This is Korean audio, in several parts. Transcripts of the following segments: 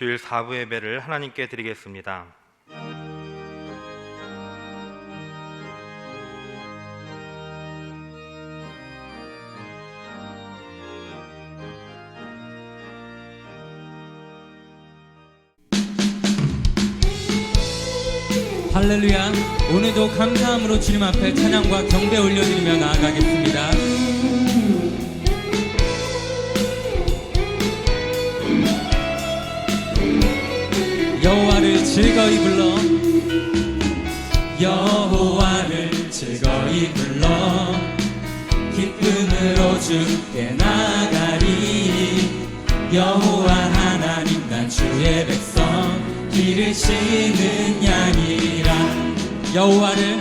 주일 4부 예배를 하나님께 드리겠습니다. 할렐루야. 오늘도 감사함으로 주님 앞에 찬양과 경배 올려드리며 나아가겠습니다. 여호와를 즐거이 불러, 여호와를 즐거이 불러, 기쁨으로 주께 나가리. 여호와 하나님 난 주의 백성, 기르시는 양이라. 여호와를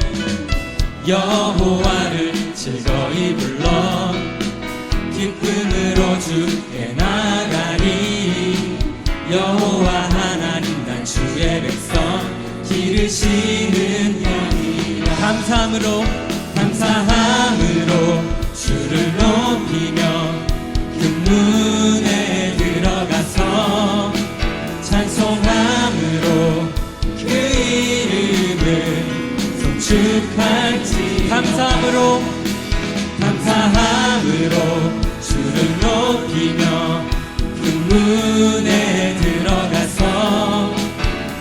즐거이 불러, 기쁨으로 주께 나가리. 여호와 하나님 난 주의 백성, 기르시는 양이라. 감사함으로 주를 높이며 금문에 들어가서 찬송함으로 그 이름을 송축할지. 감사함으로 주를 높이며 금문에 들어가서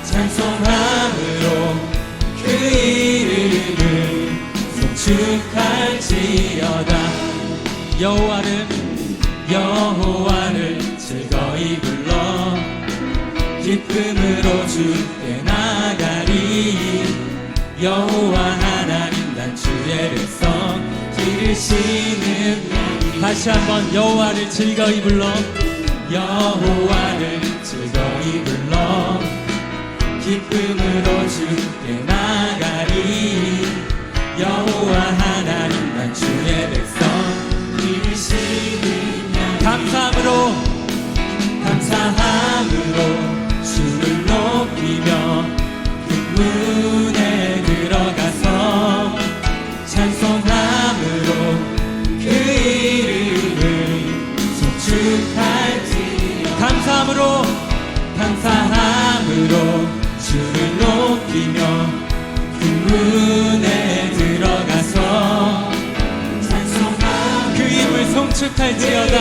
찬송함으로 그 이름을 송축할지어다. 여호와를 즐거이 불러, 기쁨으로 주께 나가리. 여호와 하나님 난 주의 백성, 기르시는 양이. 다시 한번 여호와를 즐거이 불러, 여호와를 즐거이 불러, 기쁨으로 주께 나가리. 여호와 하나님 난 주의 백성, 기르시는 양이. 감사함으로 주를 높이며 금문에 들어가서 찬송함으로 그 이름을 송축할지. 감사함으로 주를 높이며 금문에 들어가서 찬송함으로 그 이름을 송축할지어다.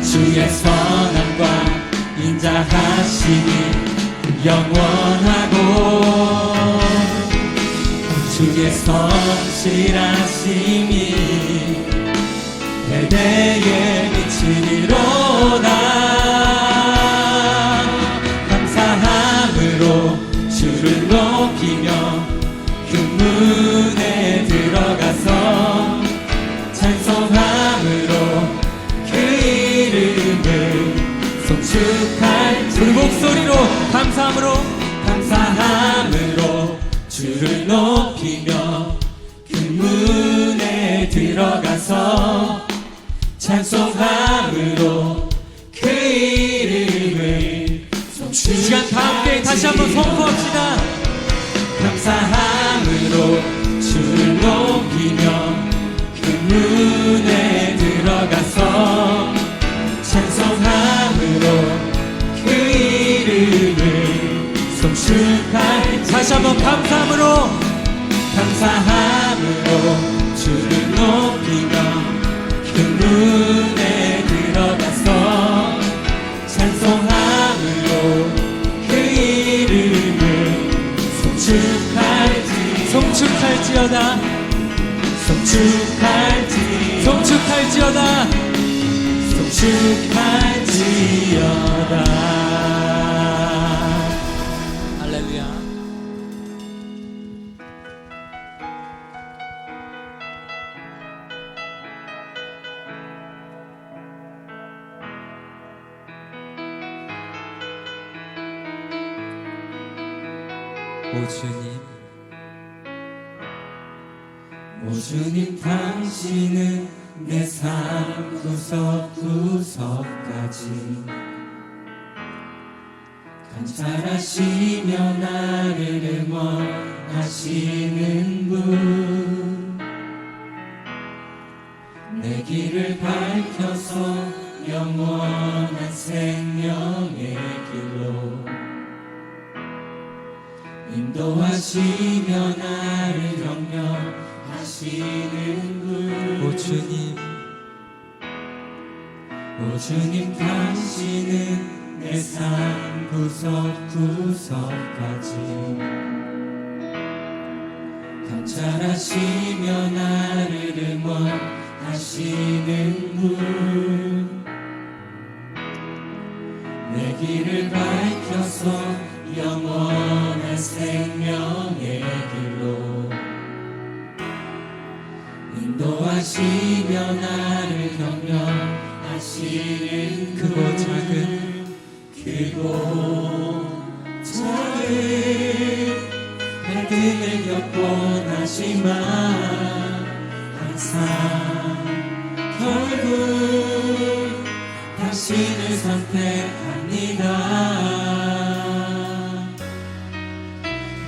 주의 선함과 인자하심이 영원하고, 주의 성실하심이 대대에 미치리로다. 감사함으로 주를 높이며 금문에 들어가서 찬송함으로 그 이름을 송축할지. 우리 목소리로 감사함으로 주를 높이며 금문에 들어가서 찬송함으로 그 이름을 송축할지. 시간 다 함께 다시 한번 선포합시다. 감사함으로 주를 높이며 금문에 들어가서 찬송함으로 그 이름을 송축할지. 다시 한번 감사함으로 주를 높이며 금문에 들어가서 찬송함으로 그 이름을 송축할지어다. 할렐루야. 오 주님 당신은 내 삶 구석구석까지 관찰하시며 나를 응원하시는 분, 내 길을 밝혀서 영원한 생명의 길로 인도하시며 나를 격려하시는 분. 오 주님, 오 주님 당신은 내 삶 구석구석까지 감찰하시며 나를 응원하시는 분. 내 길을 밝혀서 영원한 생명의 길로 인도하시며 나를 격려하시는 크고 작은 크고 작은 갈등을 겪곤 하지만 항상 결국 당신을 선택합니다.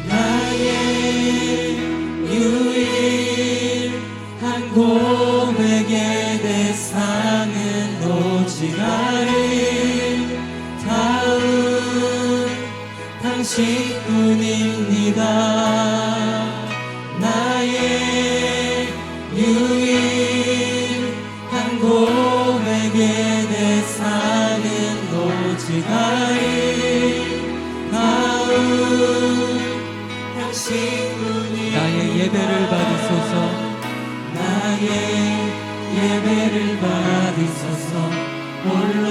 나의 유일한 고백의 대상은 오직 아름다운 당신뿐입니다. 나의 유일한 고백의 대상은 오직 아름다운 당신뿐입니다. 나의 예배를 받으소서. 나의 예배를 받으소서. 홀로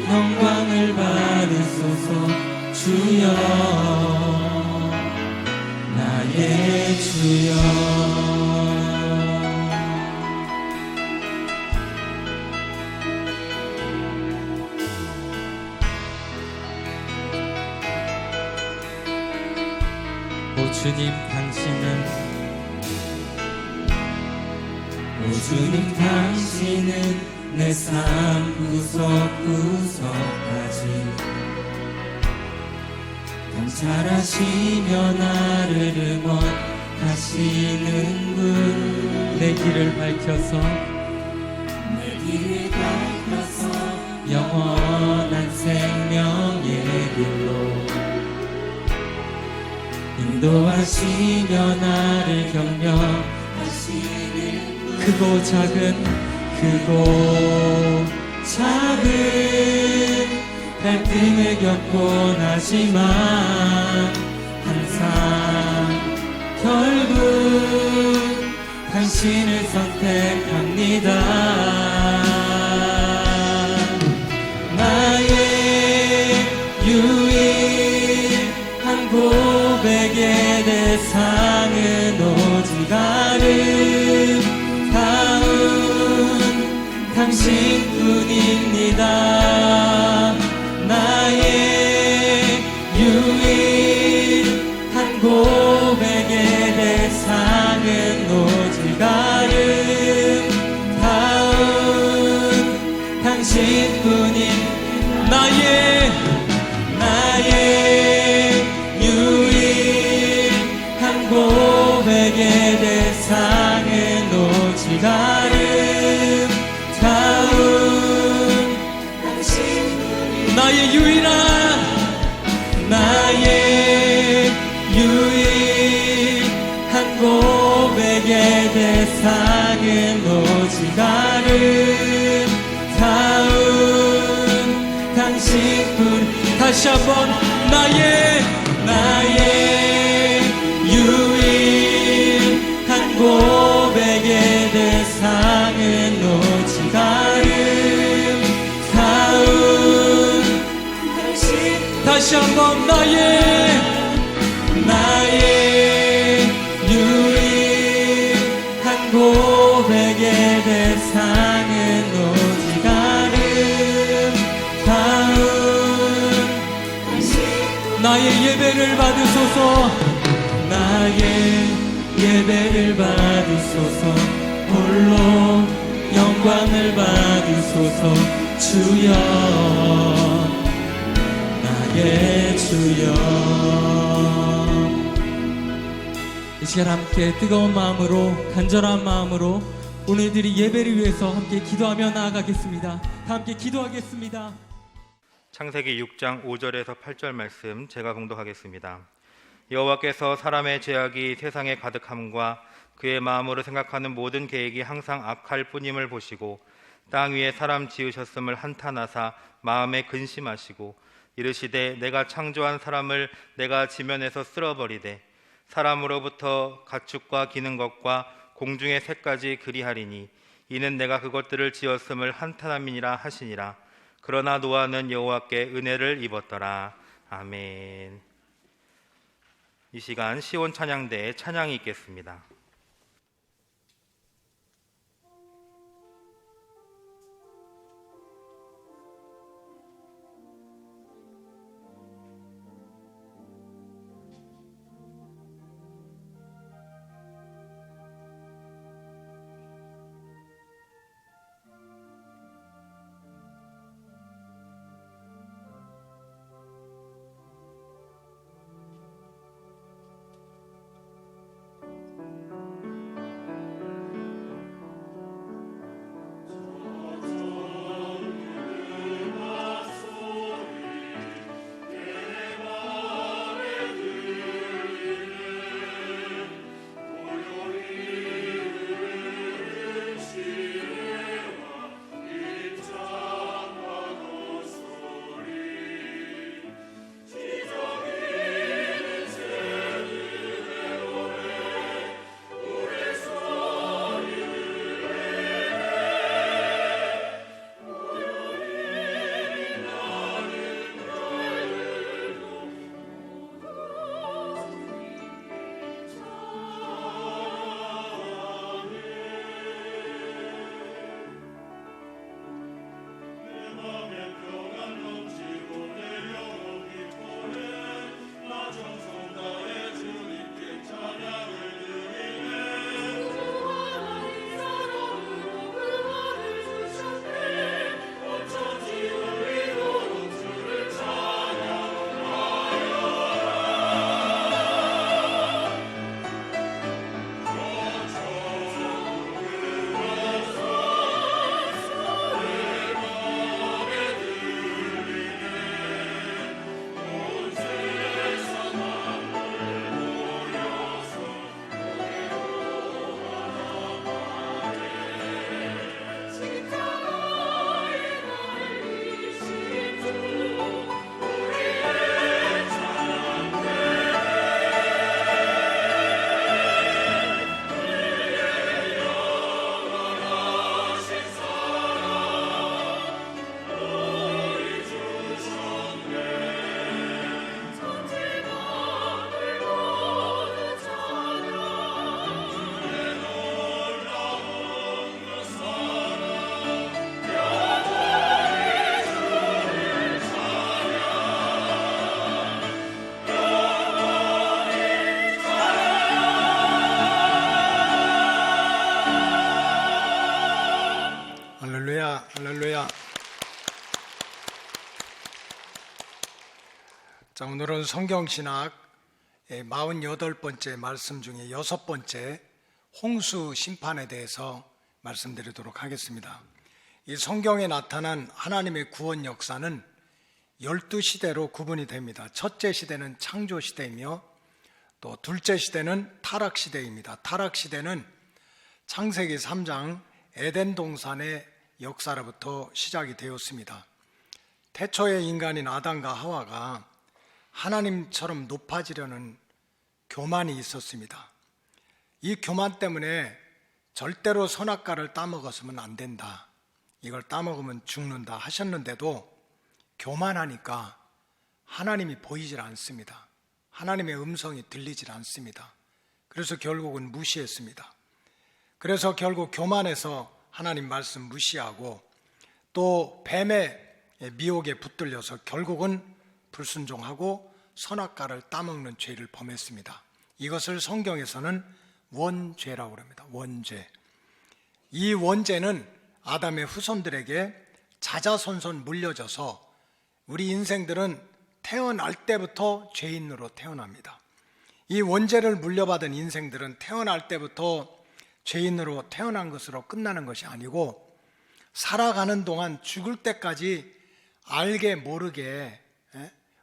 영광을 받으소서. 주여 나의 주여. 오 주님 당신은 오 주님 당신은 내 삶 구석구석까지 감찰하시며 나를 응원하시는 분. 내 길을 밝혀서 내 길을 밝혀서 영원한 생명의 길로 인도하시며 나를 격려하시는 분. 크고 작은 갈등을 겪곤 하지만 항상 결국 당신을 선택합니다. 나의 유일한 고백의 대상은 오직 아름다운 당신뿐입니다. 나의 유일한 고백의 대상은 오직 아름다운 당신뿐입니다. 나의 유일한 고백의 대상은 오직 아름다운 당신뿐입니다. 나의 유일한 고백의 대상은 오직 아름다운 당신뿐. 다시 한번 나의 유일한 고백의 대상은 오직 아름다운 당신. 다시 한번 나의 유일한 고백의 대상은 오직 아름다운 나의 예배를 받으소서. 나의 예배를 받으소서. 홀로 영광을 받으소서. 주여 나의 주여. 이 시간 함께 뜨거운 마음으로 간절한 마음으로 오늘들이 예배를 위해서 함께 기도하며 나아가겠습니다. 다 함께 기도하겠습니다. 창세기 6장 5절에서 8절 말씀 제가 봉독하겠습니다. 여호와께서 사람의 죄악이 세상에 가득함과 그의 마음으로 생각하는 모든 계획이 항상 악할 뿐임을 보시고 땅 위에 사람 지으셨음을 한탄하사 마음에 근심하시고 이르시되 내가 창조한 사람을 내가 지면에서 쓸어버리되 사람으로부터 가축과 기는 것과 공중의 새까지 그리하리니 이는 내가 그것들을 지었음을 한탄함이니라 하시니라. 그러나 노아는 여호와께 은혜를 입었더라. 아멘. 이 시간 시온 찬양대에 찬양이 있겠습니다. 할렐루야. 자, 오늘은 성경신학 48번째 말씀 중에 6번째 홍수 심판에 대해서 말씀드리도록 하겠습니다. 이 성경에 나타난 하나님의 구원 역사는 12시대로 구분이 됩니다. 첫째 시대는 창조 시대이며 또 둘째 시대는 타락 시대입니다. 타락 시대는 창세기 3장 에덴 동산의 역사로부터 시작이 되었습니다. 태초의 인간인 아담과 하와가 하나님처럼 높아지려는 교만이 있었습니다. 이 교만 때문에 절대로 선악과를 따먹었으면 안 된다, 이걸 따먹으면 죽는다 하셨는데도 교만하니까 하나님이 보이질 않습니다. 하나님의 음성이 들리질 않습니다. 그래서 결국은 무시했습니다. 그래서 결국 교만해서 하나님 말씀 무시하고 또 뱀의 미혹에 붙들려서 결국은 불순종하고 선악과를 따먹는 죄를 범했습니다. 이것을 성경에서는 원죄라고 합니다. 원죄. 이 원죄는 아담의 후손들에게 자자손손 물려져서 우리 인생들은 태어날 때부터 죄인으로 태어납니다. 이 원죄를 물려받은 인생들은 태어날 때부터 죄인으로 태어난 것으로 끝나는 것이 아니고 살아가는 동안 죽을 때까지 알게 모르게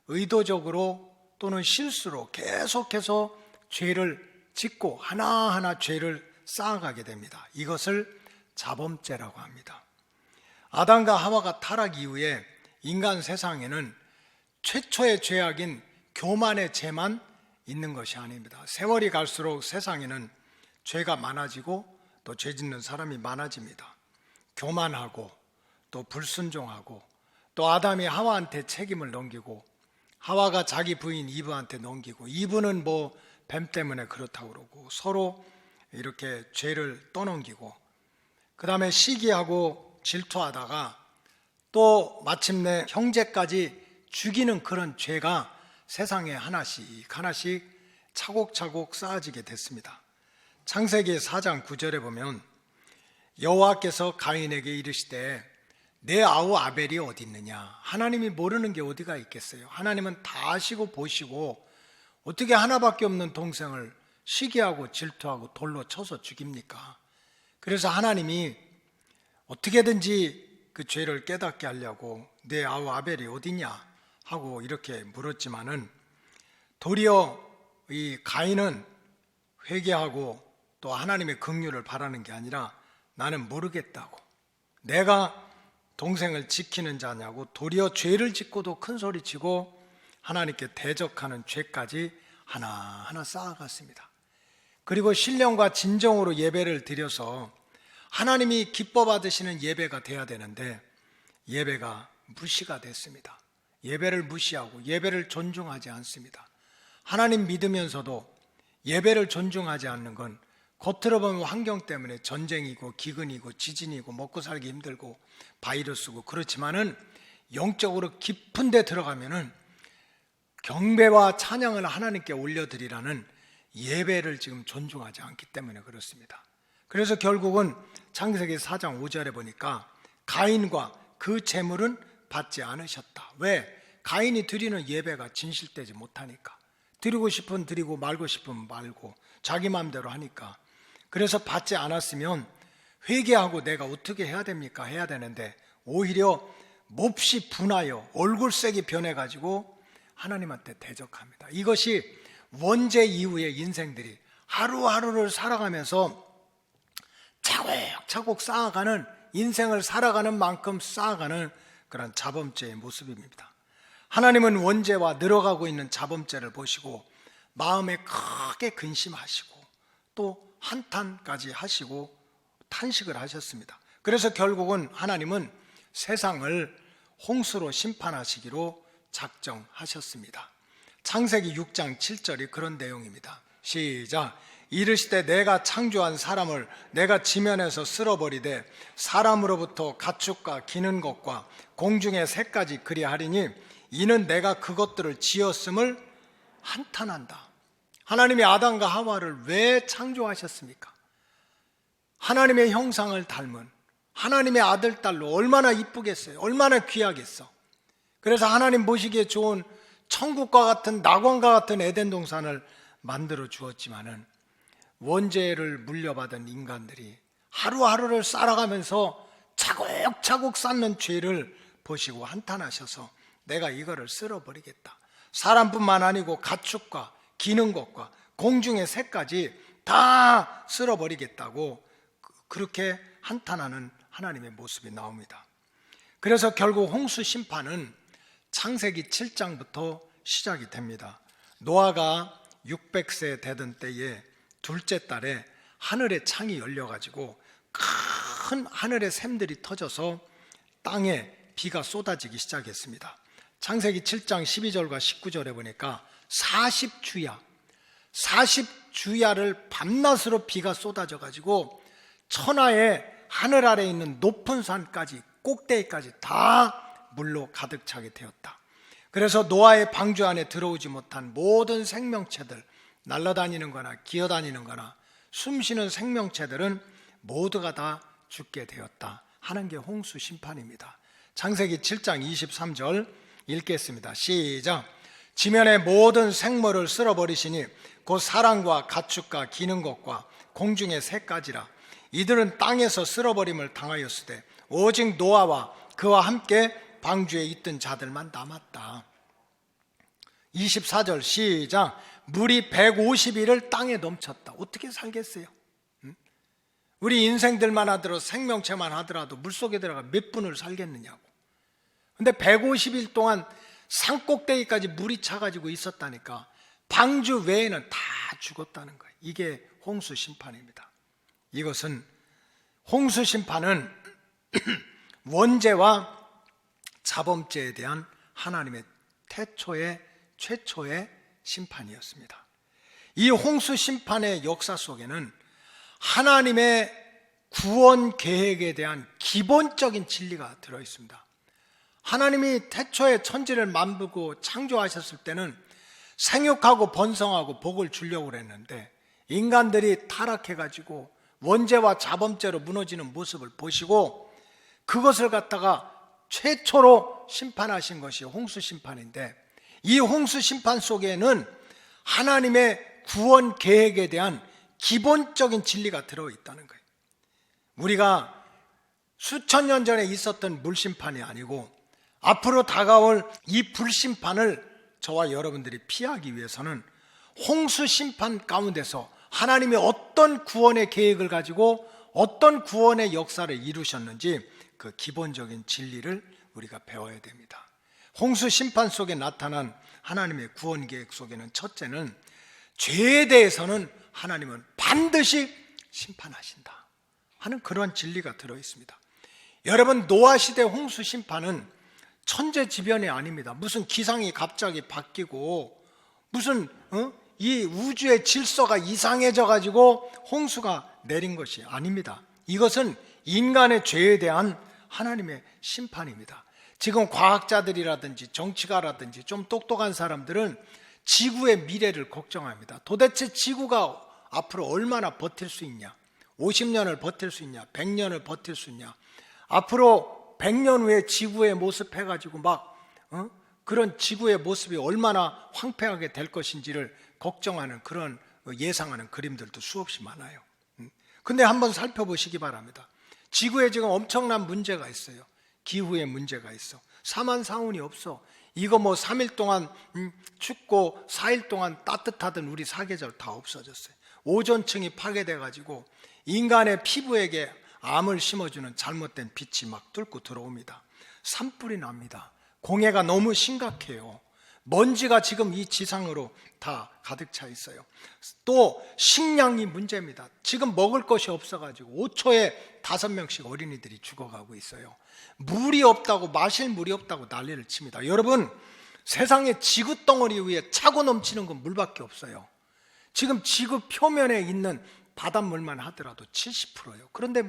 의도적으로 또는 실수로 계속해서 죄를 짓고 하나하나 죄를 쌓아가게 됩니다. 이것을 자범죄라고 합니다. 아담과 하와가 타락 이후에 인간 세상에는 최초의 죄악인 교만의 죄만 있는 것이 아닙니다. 세월이 갈수록 세상에는 죄가 많아지고 또 죄 짓는 사람이 많아집니다. 교만하고 또 불순종하고 또 아담이 하와한테 책임을 넘기고 하와가 자기 부인 이브한테 넘기고 이브는 뭐 뱀 때문에 그렇다고 그러고 서로 이렇게 죄를 떠넘기고 그 다음에 시기하고 질투하다가 또 마침내 형제까지 죽이는 그런 죄가 세상에 하나씩 하나씩 차곡차곡 쌓아지게 됐습니다. 창세기 4장 9절에 보면 여호와께서 가인에게 이르시되 내 아우 아벨이 어디 있느냐. 하나님이 모르는 게 어디가 있겠어요. 하나님은 다 아시고 보시고 어떻게 하나밖에 없는 동생을 시기하고 질투하고 돌로 쳐서 죽입니까? 그래서 하나님이 어떻게든지 그 죄를 깨닫게 하려고 내 아우 아벨이 어디냐 하고 이렇게 물었지만은 도리어 이 가인은 회개하고 또 하나님의 긍휼을 바라는 게 아니라 나는 모르겠다고, 내가 동생을 지키는 자냐고 도리어 죄를 짓고도 큰 소리치고 하나님께 대적하는 죄까지 하나하나 쌓아갔습니다. 그리고 신령과 진정으로 예배를 드려서 하나님이 기뻐 받으시는 예배가 돼야 되는데 예배가 무시가 됐습니다. 예배를 무시하고 예배를 존중하지 않습니다. 하나님 믿으면서도 예배를 존중하지 않는 건 겉으로 보면 환경 때문에 전쟁이고 기근이고 지진이고 먹고 살기 힘들고 바이러스고 그렇지만은 영적으로 깊은 데 들어가면은 경배와 찬양을 하나님께 올려드리라는 예배를 지금 존중하지 않기 때문에 그렇습니다. 그래서 결국은 창세기 4장 5절에 보니까 가인과 그 제물은 받지 않으셨다. 왜? 가인이 드리는 예배가 진실되지 못하니까. 드리고 싶으면 드리고 말고 싶으면 말고 자기 마음대로 하니까. 그래서 받지 않았으면 회개하고 내가 어떻게 해야 됩니까? 해야 되는데 오히려 몹시 분하여 얼굴색이 변해가지고 하나님한테 대적합니다. 이것이 원죄 이후의 인생들이 하루하루를 살아가면서 차곡차곡 쌓아가는, 인생을 살아가는 만큼 쌓아가는 그런 자범죄의 모습입니다. 하나님은 원죄와 늘어가고 있는 자범죄를 보시고 마음에 크게 근심하시고 또 한탄까지 하시고 탄식을 하셨습니다. 그래서 결국은 하나님은 세상을 홍수로 심판하시기로 작정하셨습니다. 창세기 6장 7절이 그런 내용입니다. 시작. 이르시되 내가 창조한 사람을 내가 지면에서 쓸어버리되 사람으로부터 가축과 기는 것과 공중의 새까지 그리하리니 이는 내가 그것들을 지었음을 한탄한다. 하나님이 아담과 하와를 왜 창조하셨습니까? 하나님의 형상을 닮은 하나님의 아들, 딸로 얼마나 이쁘겠어요? 얼마나 귀하겠어? 그래서 하나님 보시기에 좋은 천국과 같은 낙원과 같은 에덴 동산을 만들어 주었지만은 원죄를 물려받은 인간들이 하루하루를 살아가면서 차곡차곡 쌓는 죄를 보시고 한탄하셔서 내가 이거를 쓸어버리겠다. 사람뿐만 아니고 가축과 기는 것과 공중의 새까지 다 쓸어버리겠다고 그렇게 한탄하는 하나님의 모습이 나옵니다. 그래서 결국 홍수 심판은 창세기 7장부터 시작이 됩니다. 노아가 600세 되던 때에 둘째 달에 하늘의 창이 열려가지고 큰 하늘의 샘들이 터져서 땅에 비가 쏟아지기 시작했습니다. 창세기 7장 12절과 19절에 보니까 40주야를 밤낮으로 비가 쏟아져가지고 천하의 하늘 아래에 있는 높은 산까지 꼭대기까지 다 물로 가득 차게 되었다. 그래서 노아의 방주 안에 들어오지 못한 모든 생명체들, 날아다니는 거나 기어다니는 거나 숨쉬는 생명체들은 모두가 다 죽게 되었다 하는 게 홍수 심판입니다. 창세기 7장 23절 읽겠습니다. 시작. 지면의 모든 생물을 쓸어버리시니 곧 사람과 가축과 기는 것과 공중의 새까지라. 이들은 땅에서 쓸어버림을 당하였으되 오직 노아와 그와 함께 방주에 있던 자들만 남았다. 24절 시작. 물이 150일을 땅에 넘쳤다. 어떻게 살겠어요? 우리 인생들만 하더라도 생명체만 하더라도 물속에 들어가 몇 분을 살겠느냐고. 근데 150일 동안 산꼭대기까지 물이 차가지고 있었다니까. 방주 외에는 다 죽었다는 거예요. 이게 홍수 심판입니다. 이것은 홍수 심판은 원죄와 자범죄에 대한 하나님의 최초의 심판이었습니다. 이 홍수 심판의 역사 속에는 하나님의 구원 계획에 대한 기본적인 진리가 들어있습니다. 하나님이 태초에 천지를 만들고 창조하셨을 때는 생육하고 번성하고 복을 주려고 그랬는데 인간들이 타락해가지고 원죄와 자범죄로 무너지는 모습을 보시고 그것을 갖다가 최초로 심판하신 것이 홍수 심판인데, 이 홍수 심판 속에는 하나님의 구원 계획에 대한 기본적인 진리가 들어있다는 거예요. 우리가 수천 년 전에 있었던 물심판이 아니고 앞으로 다가올 이 불심판을 저와 여러분들이 피하기 위해서는 홍수 심판 가운데서 하나님이 어떤 구원의 계획을 가지고 어떤 구원의 역사를 이루셨는지 그 기본적인 진리를 우리가 배워야 됩니다. 홍수 심판 속에 나타난 하나님의 구원 계획 속에는 첫째는 죄에 대해서는 하나님은 반드시 심판하신다 하는 그런 진리가 들어있습니다. 여러분, 노아 시대 홍수 심판은 천재지변이 아닙니다. 무슨 기상이 갑자기 바뀌고 무슨 이 우주의 질서가 이상해져 가지고 홍수가 내린 것이 아닙니다. 이것은 인간의 죄에 대한 하나님의 심판입니다. 지금 과학자들이라든지 정치가라든지 좀 똑똑한 사람들은 지구의 미래를 걱정합니다. 도대체 지구가 앞으로 얼마나 버틸 수 있냐? 50년을 버틸 수 있냐? 100년을 버틸 수 있냐? 앞으로 100년 후에 지구의 모습 해가지고 그런 지구의 모습이 얼마나 황폐하게 될 것인지를 걱정하는 그런 예상하는 그림들도 수없이 많아요. 근데 한번 살펴보시기 바랍니다. 지구에 지금 엄청난 문제가 있어요. 기후의 문제가 있어. 사만사운이 없어. 이거 3일 동안 춥고 4일 동안 따뜻하던 우리 사계절 다 없어졌어요. 오존층이 파괴돼가지고 인간의 피부에게 암을 심어주는 잘못된 빛이 막 뚫고 들어옵니다. 산불이 납니다. 공해가 너무 심각해요. 먼지가 지금 이 지상으로 다 가득 차 있어요. 또 식량이 문제입니다. 지금 먹을 것이 없어가지고 5초에 5명씩 어린이들이 죽어가고 있어요. 물이 없다고, 마실 물이 없다고 난리를 칩니다. 여러분, 세상에 지구덩어리 위에 차고 넘치는 건 물밖에 없어요. 지금 지구 표면에 있는 바닷물만 하더라도 70%예요. 그런데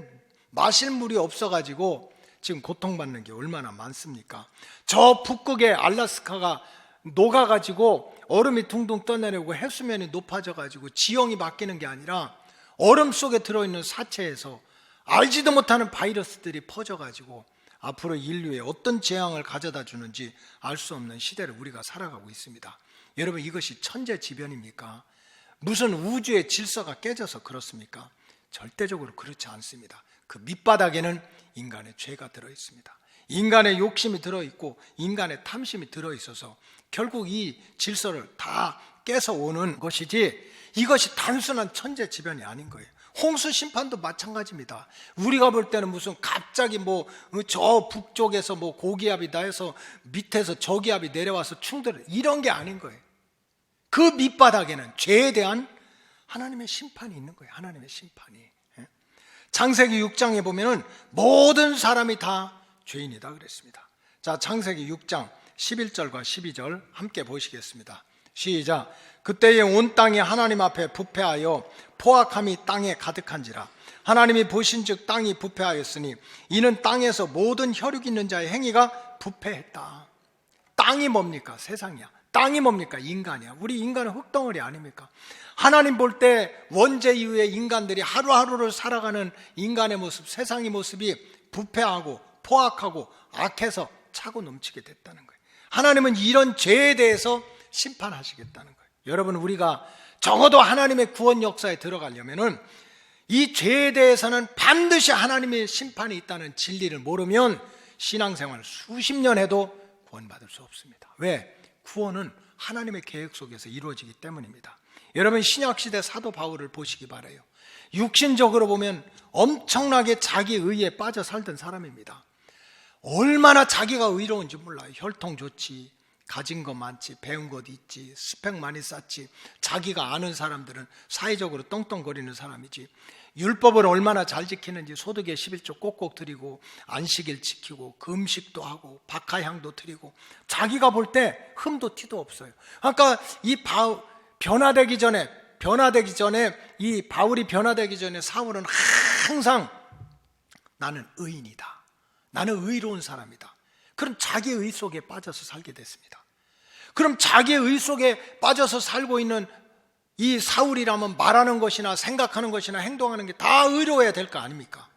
마실 물이 없어가지고 지금 고통받는 게 얼마나 많습니까? 저 북극의 알래스카가 녹아가지고 얼음이 둥둥 떠내려고 해수면이 높아져가지고 지형이 바뀌는 게 아니라 얼음 속에 들어있는 사체에서 알지도 못하는 바이러스들이 퍼져가지고 앞으로 인류에 어떤 재앙을 가져다 주는지 알 수 없는 시대를 우리가 살아가고 있습니다. 여러분, 이것이 천재지변입니까? 무슨 우주의 질서가 깨져서 그렇습니까? 절대적으로 그렇지 않습니다. 그 밑바닥에는 인간의 죄가 들어있습니다. 인간의 욕심이 들어있고 인간의 탐심이 들어있어서 결국 이 질서를 다 깨서 오는 것이지, 이것이 단순한 천재지변이 아닌 거예요. 홍수 심판도 마찬가지입니다. 우리가 볼 때는 무슨 갑자기 저 북쪽에서 고기압이 나해서 밑에서 저기압이 내려와서 충돌, 이런 게 아닌 거예요. 그 밑바닥에는 죄에 대한 하나님의 심판이 있는 거예요. 하나님의 심판이. 창세기 6장에 보면은 모든 사람이 다 죄인이다 그랬습니다. 자, 창세기 6장 11절과 12절 함께 보시겠습니다. 시작. 그때에 온 땅이 하나님 앞에 부패하여 포악함이 땅에 가득한지라. 하나님이 보신즉 땅이 부패하였으니 이는 땅에서 모든 혈육 있는 자의 행위가 부패했다. 땅이 뭡니까? 세상이야. 땅이 뭡니까? 인간이야. 우리 인간은 흙덩어리 아닙니까? 하나님 볼 때 원죄 이후에 인간들이 하루하루를 살아가는 인간의 모습, 세상의 모습이 부패하고 포악하고 악해서 차고 넘치게 됐다는 거예요. 하나님은 이런 죄에 대해서 심판하시겠다는 거예요. 여러분, 우리가 적어도 하나님의 구원 역사에 들어가려면은 이 죄에 대해서는 반드시 하나님의 심판이 있다는 진리를 모르면 신앙생활 수십 년 해도 구원받을 수 없습니다. 왜? 구원은 하나님의 계획 속에서 이루어지기 때문입니다. 여러분, 신약시대 사도 바울을 보시기 바라요. 육신적으로 보면 엄청나게 자기 의에 빠져 살던 사람입니다. 얼마나 자기가 의로운지 몰라요. 혈통 좋지, 가진 것 많지, 배운 것 있지, 스펙 많이 쌓지, 자기가 아는 사람들은 사회적으로 떵떵거리는 사람이지, 율법을 얼마나 잘 지키는지 소득의 11조 꼭꼭 드리고, 안식일 지키고, 금식도 하고, 박하향도 드리고, 자기가 볼 때 흠도 티도 없어요. 그러니까 이 변화되기 전에 이 바울이 변화되기 전에 사울은 항상 나는 의인이다, 나는 의로운 사람이다, 그럼 자기 의 속에 빠져서 살게 됐습니다. 그럼 자기 의 속에 빠져서 살고 있는 이 사울이라면 말하는 것이나 생각하는 것이나 행동하는 게 다 의로워야 될 거 아닙니까?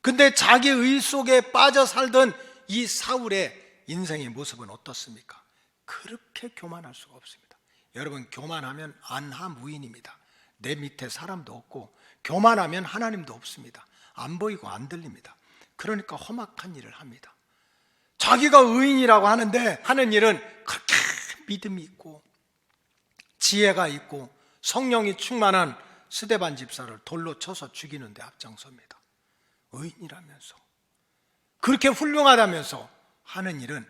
근데 자기 의 속에 빠져 살던 이 사울의 인생의 모습은 어떻습니까? 그렇게 교만할 수가 없습니다. 여러분, 교만하면 안하무인입니다. 내 밑에 사람도 없고, 교만하면 하나님도 없습니다. 안 보이고 안 들립니다. 그러니까 험악한 일을 합니다. 자기가 의인이라고 하는데 하는 일은 그렇게 믿음이 있고 지혜가 있고 성령이 충만한 스데반 집사를 돌로 쳐서 죽이는 데 앞장섭니다. 의인이라면서, 그렇게 훌륭하다면서 하는 일은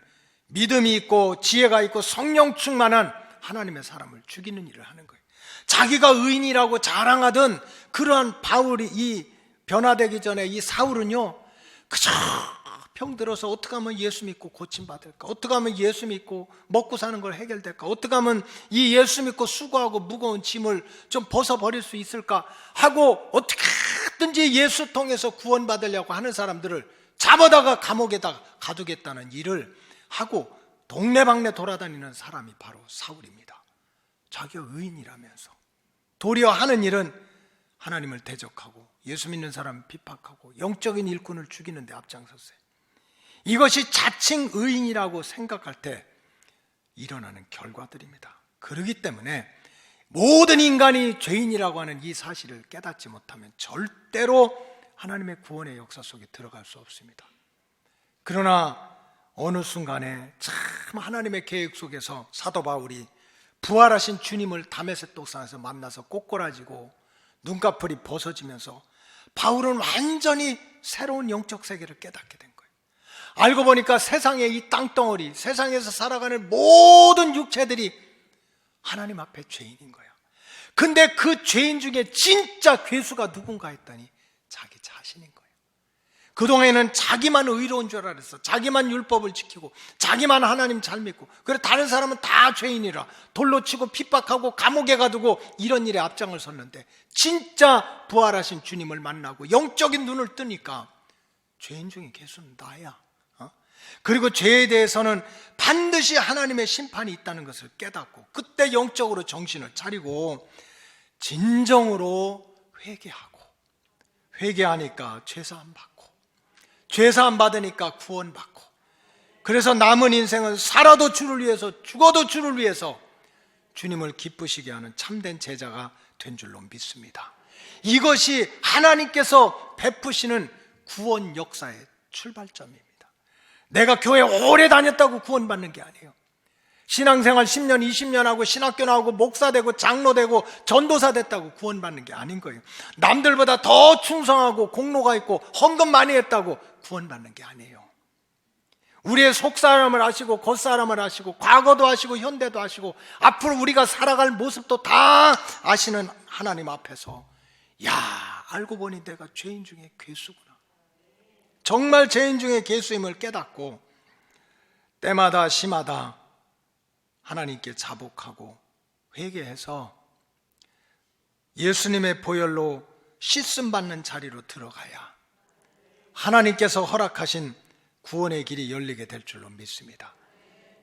믿음이 있고 지혜가 있고 성령 충만한 하나님의 사람을 죽이는 일을 하는 거예요. 자기가 의인이라고 자랑하던 그러한 바울이, 이 변화되기 전에 이 사울은요, 그저 병들어서 어떻게 하면 예수 믿고 고침받을까, 어떻게 하면 예수 믿고 먹고 사는 걸 해결될까, 어떻게 하면 이 예수 믿고 수고하고 무거운 짐을 좀 벗어버릴 수 있을까 하고 어떻게든지 예수 통해서 구원받으려고 하는 사람들을 잡아다가 감옥에다 가두겠다는 일을 하고 동네방네 돌아다니는 사람이 바로 사울입니다. 자기가 의인이라면서 도리어 하는 일은 하나님을 대적하고 예수 믿는 사람을 핍박하고 영적인 일꾼을 죽이는 데 앞장섰어요. 이것이 자칭 의인이라고 생각할 때 일어나는 결과들입니다. 그렇기 때문에 모든 인간이 죄인이라고 하는 이 사실을 깨닫지 못하면 절대로 하나님의 구원의 역사 속에 들어갈 수 없습니다. 그러나 어느 순간에 참 하나님의 계획 속에서 사도 바울이 부활하신 주님을 다메섹 도상에서 만나서 꼬꾸라지고 눈꺼풀이 벗어지면서 바울은 완전히 새로운 영적 세계를 깨닫게 된 거예요. 알고 보니까 세상의 이 땅덩어리, 세상에서 살아가는 모든 육체들이 하나님 앞에 죄인인 거야. 근데 그 죄인 중에 진짜 괴수가 누군가 했더니 자기 자신인 거예요. 그동안에는 자기만 의로운 줄 알았어. 자기만 율법을 지키고 자기만 하나님 잘 믿고, 그래 다른 사람은 다 죄인이라 돌로 치고 핍박하고 감옥에 가두고 이런 일에 앞장을 섰는데, 진짜 부활하신 주님을 만나고 영적인 눈을 뜨니까 죄인 중에 괴수는 나야. 그리고 죄에 대해서는 반드시 하나님의 심판이 있다는 것을 깨닫고, 그때 영적으로 정신을 차리고 진정으로 회개하고, 회개하니까 죄사함 받고, 죄사함 받으니까 구원 받고, 그래서 남은 인생은 살아도 주를 위해서 죽어도 주를 위해서 주님을 기쁘시게 하는 참된 제자가 된 줄로 믿습니다. 이것이 하나님께서 베푸시는 구원 역사의 출발점입니다. 내가 교회 오래 다녔다고 구원받는 게 아니에요. 신앙생활 10년, 20년 하고 신학교 나오고 목사 되고 장로 되고 전도사 됐다고 구원받는 게 아닌 거예요. 남들보다 더 충성하고 공로가 있고 헌금 많이 했다고 구원받는 게 아니에요. 우리의 속사람을 아시고 겉사람을 아시고 과거도 아시고 현대도 아시고 앞으로 우리가 살아갈 모습도 다 아시는 하나님 앞에서, 야, 알고 보니 내가 죄인 중에 괴수구나, 정말 죄인 중에 괴수임을 깨닫고 때마다 시마다 하나님께 자복하고 회개해서 예수님의 보혈로 씻음 받는 자리로 들어가야 하나님께서 허락하신 구원의 길이 열리게 될 줄로 믿습니다.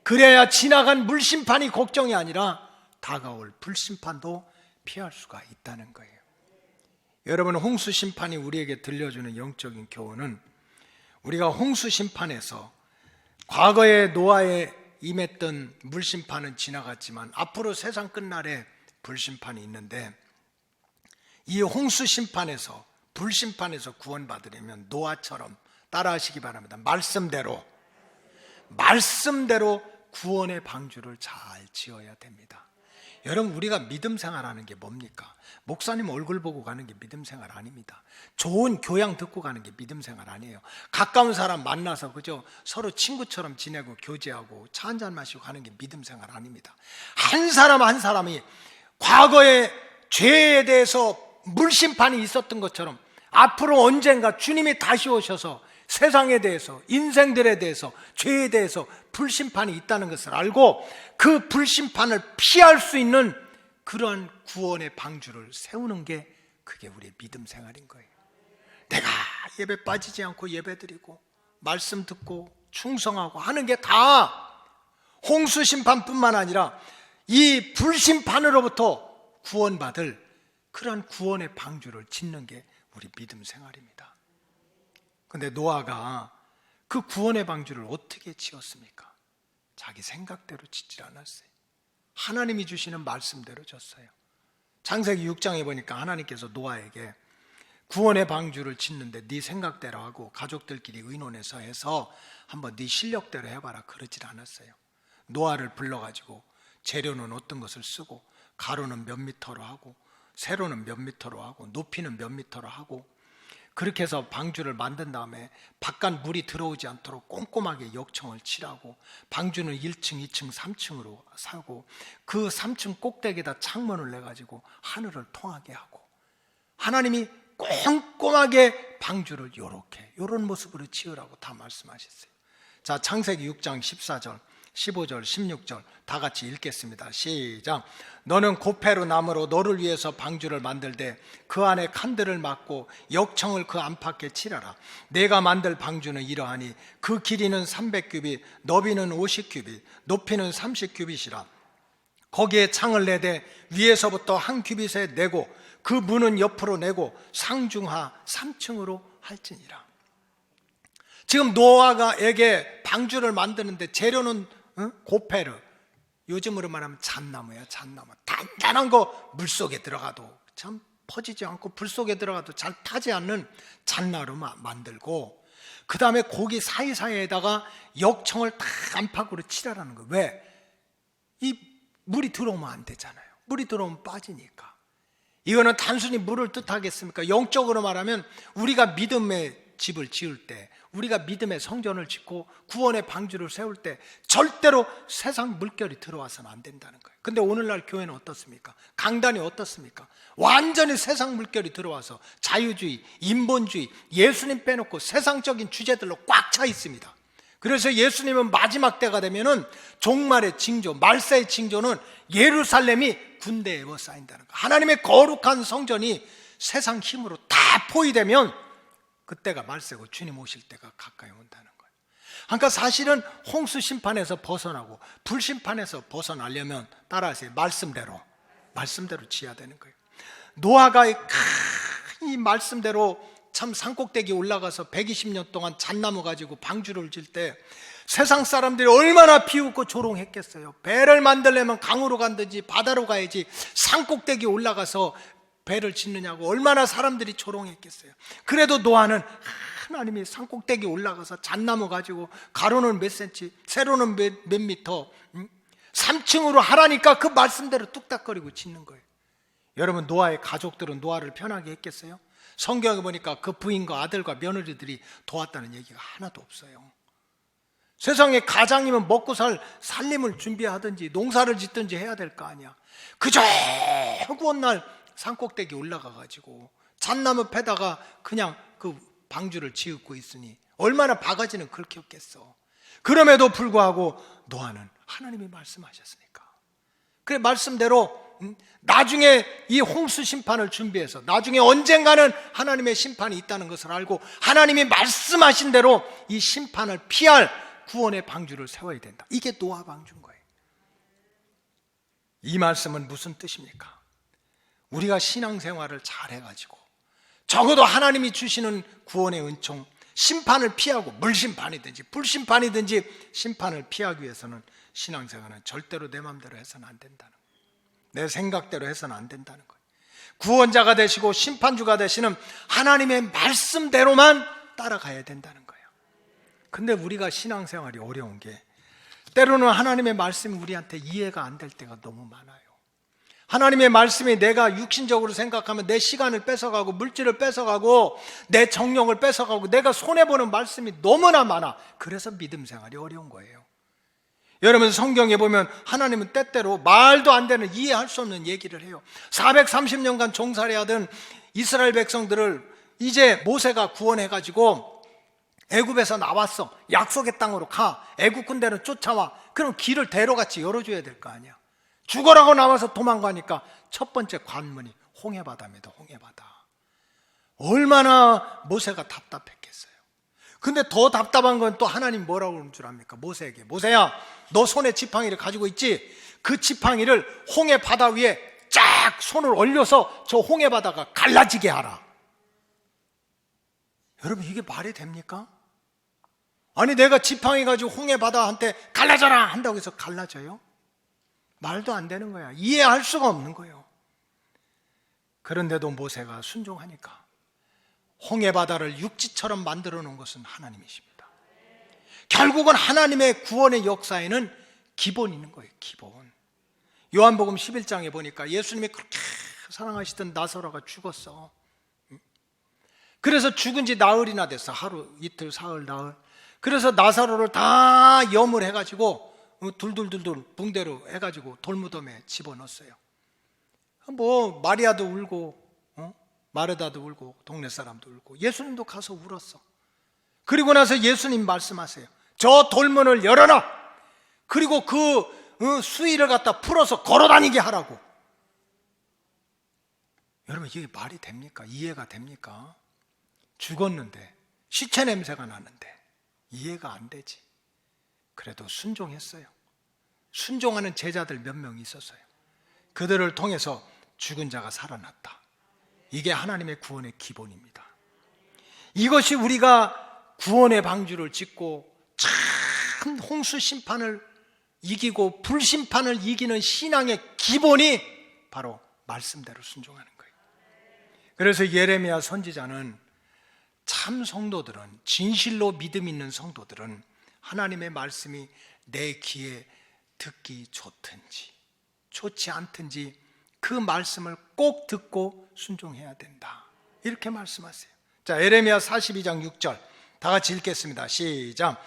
그래야 지나간 물심판이 걱정이 아니라 다가올 불심판도 피할 수가 있다는 거예요. 여러분, 홍수 심판이 우리에게 들려주는 영적인 교훈은, 우리가 홍수 심판에서 과거의 노아의 임했던 물심판은 지나갔지만 앞으로 세상 끝날에 불심판이 있는데, 이 홍수 심판에서, 불심판에서 구원받으려면 노아처럼 따라하시기 바랍니다. 말씀대로 구원의 방주를 잘 지어야 됩니다. 여러분, 우리가 믿음 생활하는 게 뭡니까? 목사님 얼굴 보고 가는 게 믿음 생활 아닙니다. 좋은 교양 듣고 가는 게 믿음 생활 아니에요. 가까운 사람 만나서 그저 서로 친구처럼 지내고 교제하고 차 한잔 마시고 가는 게 믿음 생활 아닙니다. 한 사람 한 사람이 과거의 죄에 대해서 물심판이 있었던 것처럼 앞으로 언젠가 주님이 다시 오셔서 세상에 대해서, 인생들에 대해서, 죄에 대해서 불심판이 있다는 것을 알고 그 불심판을 피할 수 있는 그러한 구원의 방주를 세우는 게, 그게 우리의 믿음 생활인 거예요. 내가 예배 빠지지 않고 예배드리고 말씀 듣고 충성하고 하는 게 다 홍수 심판뿐만 아니라 이 불심판으로부터 구원받을 그러한 구원의 방주를 짓는 게 우리 믿음 생활입니다. 근데 노아가 그 구원의 방주를 어떻게 지었습니까? 자기 생각대로 짓질 않았어요. 하나님이 주시는 말씀대로 졌어요. 창세기 6장에 보니까 하나님께서 노아에게 구원의 방주를 짓는데 네 생각대로 하고 가족들끼리 의논해서 해서 한번 네 실력대로 해봐라, 그러질 않았어요. 노아를 불러가지고 재료는 어떤 것을 쓰고, 가로는 몇 미터로 하고, 세로는 몇 미터로 하고, 높이는 몇 미터로 하고, 그렇게 해서 방주를 만든 다음에 바깥 물이 들어오지 않도록 꼼꼼하게 역청을 칠하고, 방주는 1층, 2층, 3층으로 사고, 그 3층 꼭대기에다 창문을 내가지고 하늘을 통하게 하고, 하나님이 꼼꼼하게 방주를 요런 모습으로 지으라고 다 말씀하셨어요. 자, 창세기 6장 14절 15절 16절 다 같이 읽겠습니다. 시작. 너는 고페루 나무로 너를 위해서 방주를 만들되 그 안에 칸들을 막고 역청을 그 안팎에 칠하라. 내가 만들 방주는 이러하니 그 길이는 300규빗, 너비는 50규빗, 높이는 30규빗이라. 거기에 창을 내되 위에서부터 한 규빗에 내고 그 문은 옆으로 내고 상중하 3층으로 할지니라. 지금 노아가에게 방주를 만드는데 재료는 고페르, 요즘으로 말하면 잣나무야. 잣나무 단단한 거, 물속에 들어가도 참 퍼지지 않고 불 속에 들어가도 잘 타지 않는 잣나무로 만들고, 그 다음에 고기 사이사이에다가 역청을 다 안팎으로 칠하라는 거예요. 왜? 이 물이 들어오면 안 되잖아요. 물이 들어오면 빠지니까. 이거는 단순히 물을 뜻하겠습니까? 영적으로 말하면 우리가 믿음의 집을 지을 때, 우리가 믿음의 성전을 짓고 구원의 방주를 세울 때 절대로 세상 물결이 들어와서는 안 된다는 거예요. 근데 오늘날 교회는 어떻습니까? 강단이 어떻습니까? 완전히 세상 물결이 들어와서 자유주의, 인본주의, 예수님 빼놓고 세상적인 주제들로 꽉 차 있습니다. 그래서 예수님은 마지막 때가 되면은 종말의 징조, 말세의 징조는 예루살렘이 군대에 에워싸인다는 거예요. 하나님의 거룩한 성전이 세상 힘으로 다 포위되면 그때가 말세고 주님 오실 때가 가까이 온다는 거예요. 그러니까 사실은 홍수 심판에서 벗어나고 불심판에서 벗어나려면 따라하세요. 말씀대로 지어야 되는 거예요. 노아가 이 말씀대로 참 산꼭대기 올라가서 120년 동안 잣나무 가지고 방주를 질 때 세상 사람들이 얼마나 비웃고 조롱했겠어요. 배를 만들려면 강으로 간든지 바다로 가야지 산꼭대기 올라가서 배를 짓느냐고 얼마나 사람들이 조롱했겠어요. 그래도 노아는 하나님이 산꼭대기 올라가서 잣나무 가지고 가로는 몇 센치, 세로는 몇 미터, 3층으로 하라니까 그 말씀대로 뚝딱거리고 짓는 거예요. 여러분, 노아의 가족들은 노아를 편하게 했겠어요? 성경에 보니까 그 부인과 아들과 며느리들이 도왔다는 얘기가 하나도 없어요. 세상에 가장이면 먹고 살 살림을 준비하든지 농사를 짓든지 해야 될 거 아니야. 그저 허구한 날 산꼭대기 올라가가지고 잣나무 패다가 그냥 그 방주를 지었고 있으니 얼마나 바가지는 그렇게 없겠어. 그럼에도 불구하고 노아는 하나님이 말씀하셨으니까, 그래 말씀대로 나중에 이 홍수 심판을 준비해서 나중에 언젠가는 하나님의 심판이 있다는 것을 알고 하나님이 말씀하신 대로 이 심판을 피할 구원의 방주를 세워야 된다. 이게 노아 방주인 거예요. 이 말씀은 무슨 뜻입니까? 우리가 신앙생활을 잘 해가지고 적어도 하나님이 주시는 구원의 은총, 심판을 피하고 물심판이든지 불심판이든지 심판을 피하기 위해서는 신앙생활은 절대로 내 마음대로 해서는 안 된다는 거예요. 내 생각대로 해서는 안 된다는 거예요. 구원자가 되시고 심판주가 되시는 하나님의 말씀대로만 따라가야 된다는 거예요. 근데 우리가 신앙생활이 어려운 게 때로는 하나님의 말씀이 우리한테 이해가 안 될 때가 너무 많아요. 하나님의 말씀이 내가 육신적으로 생각하면 내 시간을 뺏어가고 물질을 뺏어가고 내 정력을 뺏어가고 내가 손해보는 말씀이 너무나 많아. 그래서 믿음 생활이 어려운 거예요. 여러분 성경에 보면 하나님은 때때로 말도 안 되는 이해할 수 없는 얘기를 해요. 430년간 종살이 하던 이스라엘 백성들을 이제 모세가 구원해가지고 애굽에서 나왔어. 약속의 땅으로 가. 애굽 군대는 쫓아와. 그럼 길을 대로같이 열어줘야 될 거 아니야. 죽어라고 나와서 도망가니까 첫 번째 관문이 홍해바다입니다. 홍해바다. 얼마나 모세가 답답했겠어요. 근데 더 답답한 건 또 하나님 뭐라고 그러는 줄 압니까? 모세에게. 모세야, 너 손에 지팡이를 가지고 있지? 그 지팡이를 홍해바다 위에 쫙 손을 올려서 저 홍해바다가 갈라지게 하라. 여러분 이게 말이 됩니까? 아니 내가 지팡이 가지고 홍해바다한테 갈라져라 한다고 해서 갈라져요? 말도 안 되는 거야. 이해할 수가 없는 거예요. 그런데도 모세가 순종하니까 홍해바다를 육지처럼 만들어 놓은 것은 하나님이십니다. 결국은 하나님의 구원의 역사에는 기본이 있는 거예요. 기본. 요한복음 11장에 보니까 예수님이 그렇게 사랑하시던 나사로가 죽었어. 그래서 죽은 지 나흘이나 됐어. 하루, 이틀, 사흘, 나흘. 그래서 나사로를 다 염을 해가지고 둘둘둘둘 붕대로 해가지고 돌무덤에 집어넣었어요. 뭐 마리아도 울고 마르다도 울고 동네 사람도 울고 예수님도 가서 울었어. 그리고 나서 예수님 말씀하세요. 저 돌문을 열어라. 그리고 그 수의를 갖다 풀어서 걸어다니게 하라고. 여러분 이게 말이 됩니까? 이해가 됩니까? 죽었는데 시체 냄새가 나는데 이해가 안 되지. 그래도 순종했어요. 순종하는 제자들 몇 명 있었어요. 그들을 통해서 죽은 자가 살아났다. 이게 하나님의 구원의 기본입니다. 이것이 우리가 구원의 방주를 짓고 참 홍수 심판을 이기고 불심판을 이기는 신앙의 기본이 바로 말씀대로 순종하는 거예요. 그래서 예레미야 선지자는 참 성도들은, 진실로 믿음 있는 성도들은 하나님의 말씀이 내 귀에 듣기 좋든지 좋지 않든지 그 말씀을 꼭 듣고 순종해야 된다. 이렇게 말씀하세요. 자, 예레미야 42장 6절 다 같이 읽겠습니다. 시작.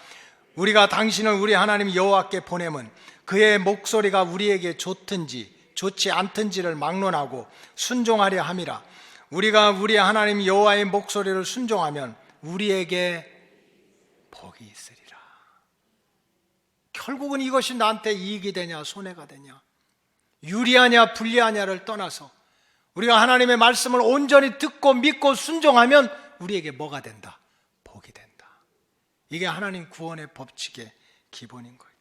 우리가 당신을 우리 하나님 여호와께 보내면 그의 목소리가 우리에게 좋든지 좋지 않든지를 막론하고 순종하려 함이라. 우리가 우리 하나님 여호와의 목소리를 순종하면 우리에게 복이 있으리라. 결국은 이것이 나한테 이익이 되냐 손해가 되냐, 유리하냐 불리하냐를 떠나서 우리가 하나님의 말씀을 온전히 듣고 믿고 순종하면 우리에게 뭐가 된다? 복이 된다. 이게 하나님 구원의 법칙의 기본인 거예요.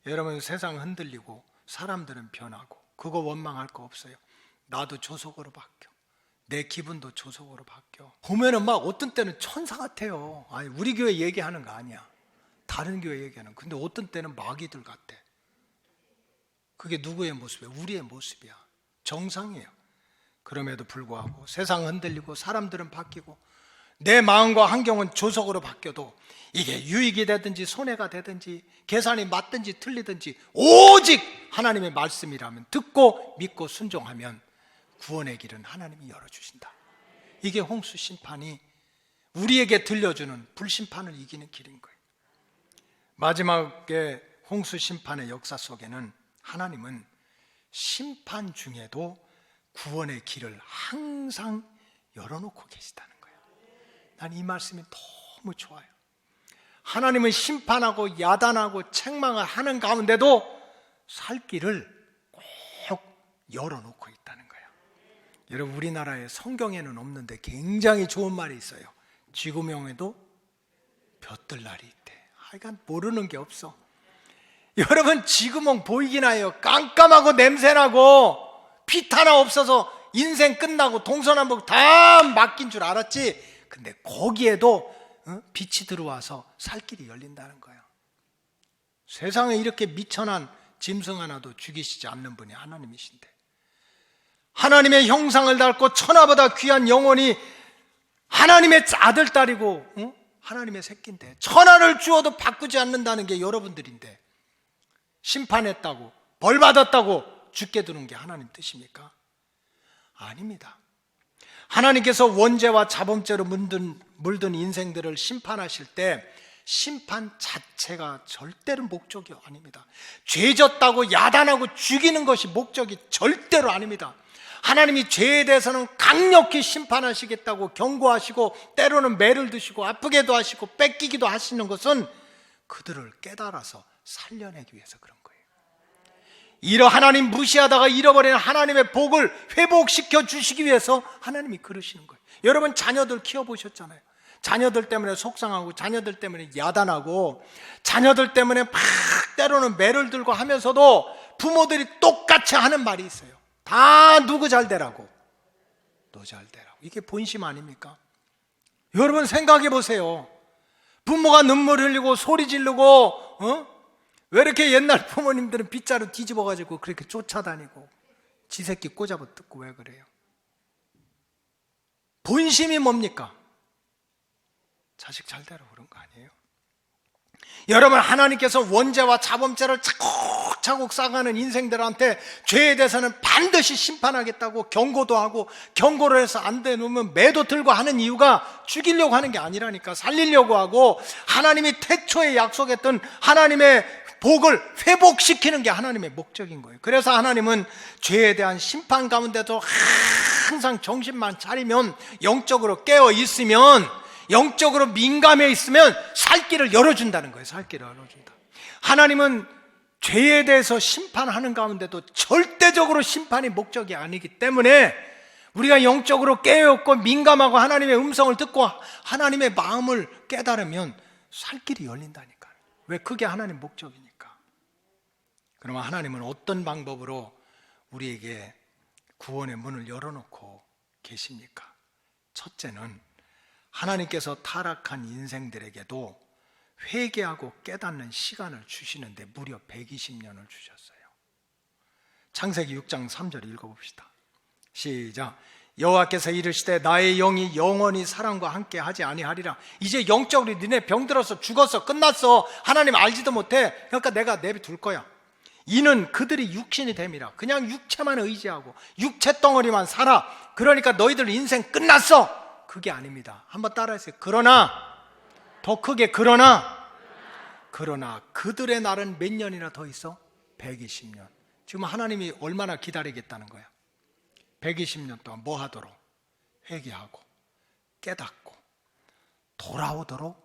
여러분 세상 흔들리고 사람들은 변하고 그거 원망할 거 없어요. 나도 조속으로 바뀌어. 내 기분도 조속으로 바뀌어. 보면은 막 어떤 때는 천사 같아요. 아니 우리 교회 얘기하는 거 아니야. 다른 교회 얘기하는. 근데 어떤 때는 마귀들 같아. 그게 누구의 모습이야? 우리의 모습이야. 정상이에요. 그럼에도 불구하고 세상 흔들리고 사람들은 바뀌고 내 마음과 환경은 조속으로 바뀌어도 이게 유익이 되든지 손해가 되든지 계산이 맞든지 틀리든지 오직 하나님의 말씀이라면 듣고 믿고 순종하면 구원의 길은 하나님이 열어주신다. 이게 홍수 심판이 우리에게 들려주는 불심판을 이기는 길인 거예요. 마지막에 홍수 심판의 역사 속에는 하나님은 심판 중에도 구원의 길을 항상 열어놓고 계시다는 거예요. 난 이 말씀이 너무 좋아요. 하나님은 심판하고 야단하고 책망을 하는 가운데도 살 길을 꼭 열어놓고 있다는 거예요. 여러분 우리나라에 성경에는 없는데 굉장히 좋은 말이 있어요. 쥐구멍에도 볕들 날이 있대. 하여간 모르는 게 없어. 여러분 쥐구멍 보이긴 해요. 깜깜하고 냄새나고 빛 하나 없어서 인생 끝나고 동서남북 다 맡긴 줄 알았지. 근데 거기에도 빛이 들어와서 살 길이 열린다는 거예요. 세상에 이렇게 미천한 짐승 하나도 죽이시지 않는 분이 하나님이신데, 하나님의 형상을 닮고 천하보다 귀한 영혼이 하나님의 아들, 딸이고 하나님의 새끼인데 천하를 주어도 바꾸지 않는다는 게 여러분들인데, 심판했다고 벌 받았다고 죽게 두는 게 하나님 뜻입니까? 아닙니다. 하나님께서 원죄와 자범죄로 물든 인생들을 심판하실 때 심판 자체가 절대로 목적이 아닙니다. 죄졌다고 야단하고 죽이는 것이 목적이 절대로 아닙니다. 하나님이 죄에 대해서는 강력히 심판하시겠다고 경고하시고 때로는 매를 드시고 아프게도 하시고 뺏기기도 하시는 것은 그들을 깨달아서 살려내기 위해서 그런 거예요. 하나님 무시하다가 잃어버린 하나님의 복을 회복시켜 주시기 위해서 하나님이 그러시는 거예요. 여러분 자녀들 키워보셨잖아요. 자녀들 때문에 속상하고 자녀들 때문에 야단하고 자녀들 때문에 막 때로는 매를 들고 하면서도 부모들이 똑같이 하는 말이 있어요. 다 누구 잘 되라고, 너 잘 되라고. 이게 본심 아닙니까? 여러분 생각해 보세요. 부모가 눈물 흘리고 소리 지르고 왜 이렇게 옛날 부모님들은 빗자루 뒤집어가지고 그렇게 쫓아다니고 지 새끼 꼬잡아뜯고 왜 그래요? 본심이 뭡니까? 자식 잘 되라고 그런 거 아니에요? 여러분, 하나님께서 원죄와 자범죄를 차곡차곡 쌓아가는 인생들한테 죄에 대해서는 반드시 심판하겠다고 경고도 하고, 경고를 해서 안 되면 매도 들고 하는 이유가 죽이려고 하는 게 아니라니까, 살리려고 하고 하나님이 태초에 약속했던 하나님의 복을 회복시키는 게 하나님의 목적인 거예요. 그래서 하나님은 죄에 대한 심판 가운데도 항상 정신만 차리면, 영적으로 깨어 있으면, 영적으로 민감해 있으면 살 길을 열어준다는 거예요. 살 길을 열어준다. 하나님은 죄에 대해서 심판하는 가운데도 절대적으로 심판이 목적이 아니기 때문에 우리가 영적으로 깨어있고 민감하고 하나님의 음성을 듣고 하나님의 마음을 깨달으면 살 길이 열린다니까요. 왜? 그게 하나님 목적이니까. 그러면 하나님은 어떤 방법으로 우리에게 구원의 문을 열어놓고 계십니까? 첫째는 하나님께서 타락한 인생들에게도 회개하고 깨닫는 시간을 주시는데 무려 120년을 주셨어요. 창세기 6장 3절 읽어봅시다. 시작. 여호와께서 이르시되 나의 영이 영원히 사람과 함께 하지 아니하리라. 이제 영적으로 니네 병들어서 죽었어, 끝났어, 하나님 알지도 못해, 그러니까 내가 내비둘 거야. 이는 그들이 육신이 됨이라. 그냥 육체만 의지하고 육체 덩어리만 살아. 그러니까 너희들 인생 끝났어. 그게 아닙니다. 한번 따라하세요. 그러나, 더 크게, 그러나 그들의 날은 몇 년이나 더 있어? 120년. 지금 하나님이 얼마나 기다리겠다는 거야? 120년 동안 뭐 하도록? 회개하고 깨닫고 돌아오도록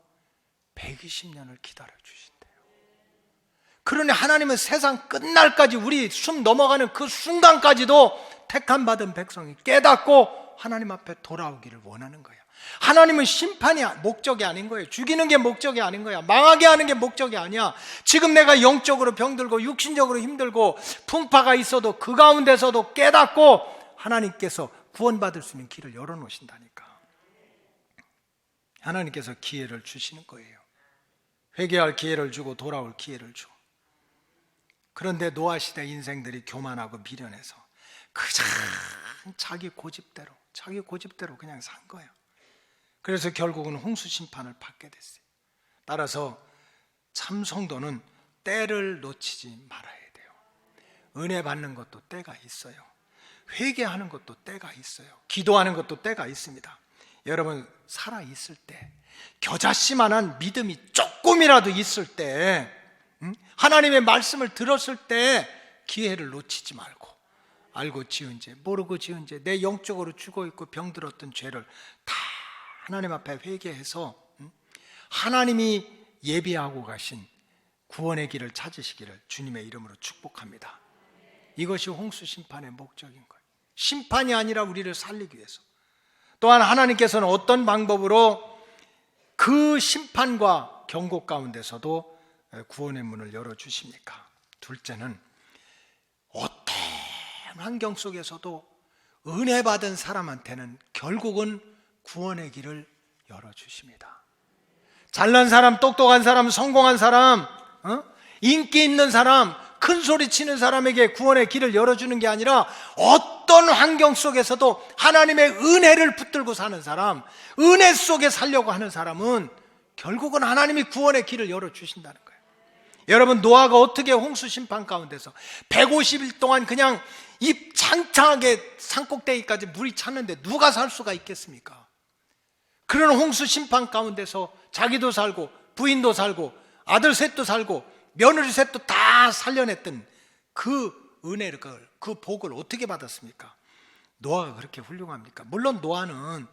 120년을 기다려 주신대요. 그러니 하나님은 세상 끝날까지, 우리 숨 넘어가는 그 순간까지도 택함 받은 백성이 깨닫고 하나님 앞에 돌아오기를 원하는 거예요. 하나님은 심판이 목적이 아닌 거예요. 죽이는 게 목적이 아닌 거야. 망하게 하는 게 목적이 아니야. 지금 내가 영적으로 병들고 육신적으로 힘들고 풍파가 있어도 그 가운데서도 깨닫고 하나님께서 구원받을 수 있는 길을 열어놓으신다니까. 하나님께서 기회를 주시는 거예요. 회개할 기회를 주고 돌아올 기회를 줘. 그런데 노아시대 인생들이 교만하고 미련해서 그냥 자기 고집대로 그냥 산 거예요. 그래서 결국은 홍수 심판을 받게 됐어요. 따라서 참 성도는 때를 놓치지 말아야 돼요. 은혜 받는 것도 때가 있어요. 회개하는 것도 때가 있어요. 기도하는 것도 때가 있습니다. 여러분, 살아있을 때, 겨자씨만한 믿음이 조금이라도 있을 때, 하나님의 말씀을 들었을 때 기회를 놓치지 말고, 알고 지은 죄, 모르고 지은 죄, 내 영적으로 죽어있고 병들었던 죄를 다 하나님 앞에 회개해서 하나님이 예비하고 가신 구원의 길을 찾으시기를 주님의 이름으로 축복합니다. 이것이 홍수 심판의 목적인 거예요. 심판이 아니라 우리를 살리기 위해서. 또한 하나님께서는 어떤 방법으로 그 심판과 경고 가운데서도 구원의 문을 열어주십니까? 둘째는 어떤 환경 속에서도 은혜 받은 사람한테는 결국은 구원의 길을 열어주십니다. 잘난 사람, 똑똑한 사람, 성공한 사람, 인기 있는 사람, 큰 소리 치는 사람에게 구원의 길을 열어주는 게 아니라 어떤 환경 속에서도 하나님의 은혜를 붙들고 사는 사람, 은혜 속에 살려고 하는 사람은 결국은 하나님이 구원의 길을 열어주신다는 거예요. 여러분, 노아가 어떻게 홍수 심판 가운데서 150일 동안 그냥 입 창창하게 산꼭대기까지 물이 찼는데 누가 살 수가 있겠습니까? 그런 홍수 심판 가운데서 자기도 살고 부인도 살고 아들 셋도 살고 며느리 셋도 다 살려냈던 그 은혜를, 그 복을 어떻게 받았습니까? 노아가 그렇게 훌륭합니까? 물론 노아는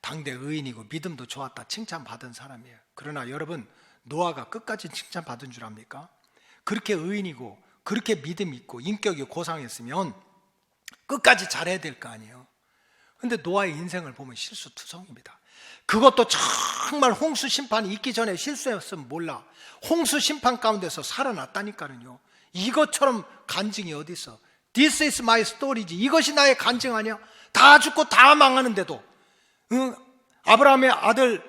당대 의인이고 믿음도 좋았다 칭찬받은 사람이에요. 그러나 여러분, 노아가 끝까지 칭찬받은 줄 압니까? 그렇게 의인이고 그렇게 믿음 있고 인격이 고상했으면 끝까지 잘해야 될 거 아니에요. 근데 노아의 인생을 보면 실수투성입니다. 그것도 정말 홍수 심판이 있기 전에 실수였으면 몰라. 홍수 심판 가운데서 살아났다니까요. 이것처럼 간증이 어디 있어? This is my story지. 이것이 나의 간증 아니야? 다 죽고 다 망하는데도 아브라함의 아들